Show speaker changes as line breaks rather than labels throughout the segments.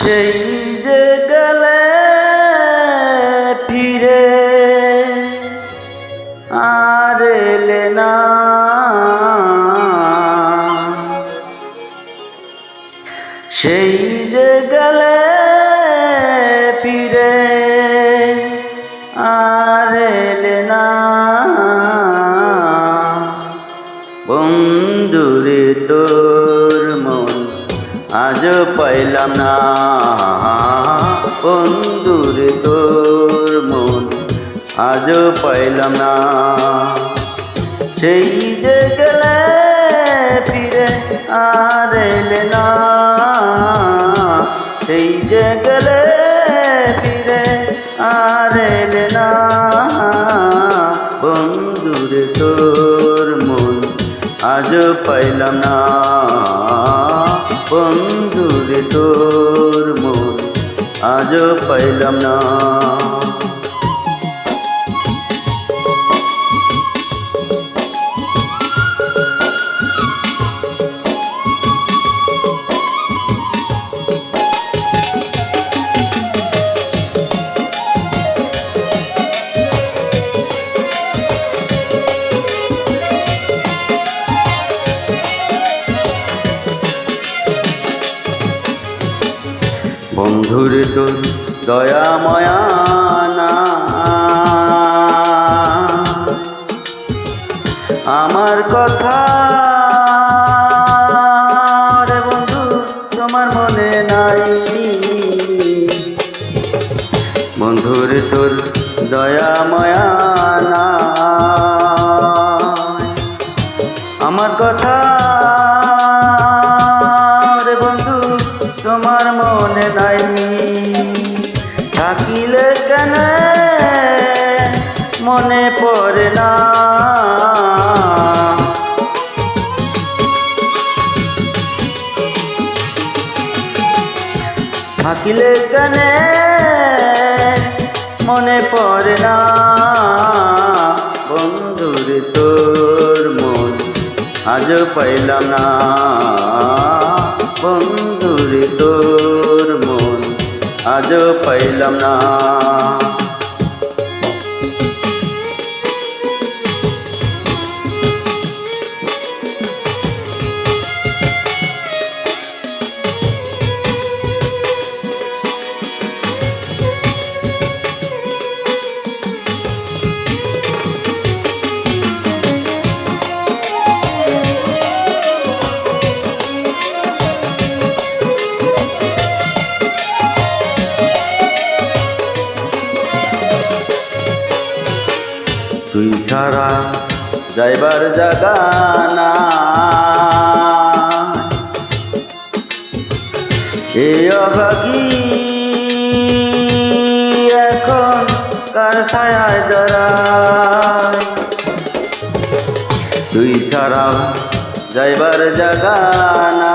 সেই যে গেলে ফিরে আর এলে না, সেই যে গেলে ফিরে আর এলে না। বন্ধুরে তোর মন আজও পাইলাম না, বন্ধুরে তোর মন আজও পাইলাম না। সেই যে গেলে ফিরে আর এলে না, সেই যে গেলে ফিরে আর এলে না। বন্ধুরে তোর মন আজও পাইলাম না, বন্ধুরে তোর মন আজও পাইলাম না। বন্ধুরে তোর দয়া মায়া না, আমার কথা রে বন্ধু তোমার মনে নাই। বন্ধুরে তোর দয়া মায়া না, আমার কথা রে বন্ধু তোমার মনে নাই। থাকিলে কেন মনে পড়ে না, থাকিলে কেন মনে পড়ে না। বন্ধুরে তোর মন আজও পাইলাম না, বন্ধুরে তোর মন আজও পাইলাম না। তুই ছাড়া যাইবার জায়গা না, এই অভাগী এখন কার ছায়ায় দাঁড়ায়। তুই ছাড়া যাইবার জায়গা না,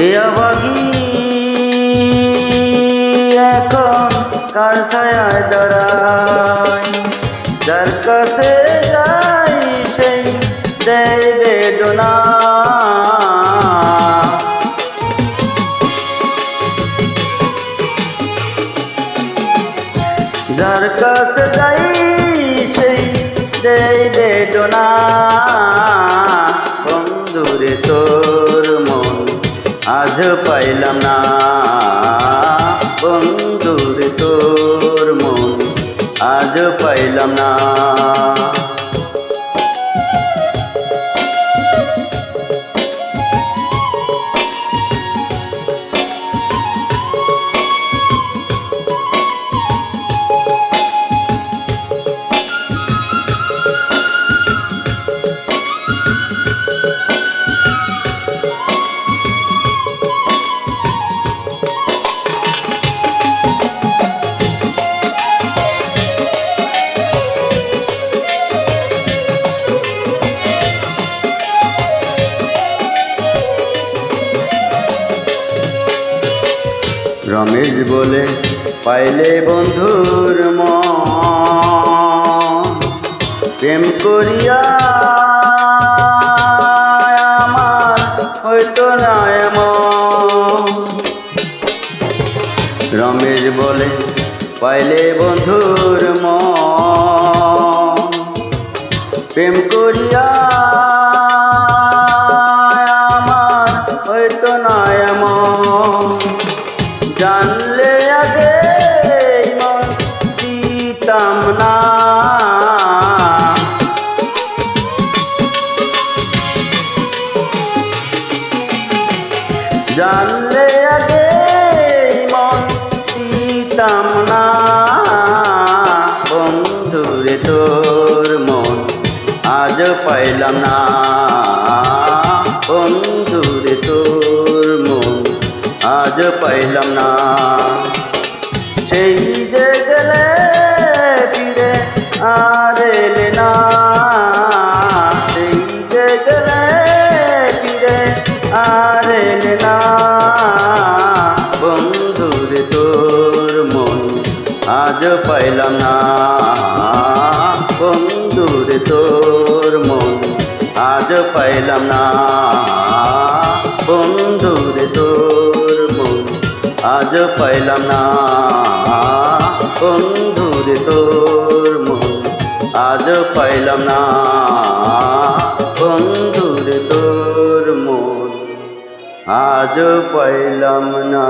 এই অভাগী এখন কার ছায়ায় দাঁড়ায়। যার কাছে যাই সেই দেয় বেদনা, যার কাছে যাই সেই দেয় বেদনা। বন্ধুরে তোর মন আজ পাইলাম না, বন্ধুরে তোর মন আজ পাইলাম না। রমেশ বলে পাইলে বন্ধুর মন, প্রেম করিয়া আমার হয়তো না এমন। রমেশ বলে পাইলে বন্ধুর মন প্রেম করিয়া আমার হয়তো না এমন জানলে আগে মন দিতাম না জানলে আগে মন দিতাম না বন্ধুরে তোর মন আজ পাইলাম না বন্ধুরে তোর মন আজ পাইলাম না সেই যে গেলে ফিরে আর এলে না সেই যে গেলে ফিরে আর এলে না বন্ধুরে তোর মন আজ পাইলাম না বন্ধুরে তোর মন আজ পাইলাম না বন্ধুরে তোর মন আজ পাইলাম না বন্ধুরে তোর মন আজ পাইলাম না বন্ধুরে তোর মন আজ পাইলাম না।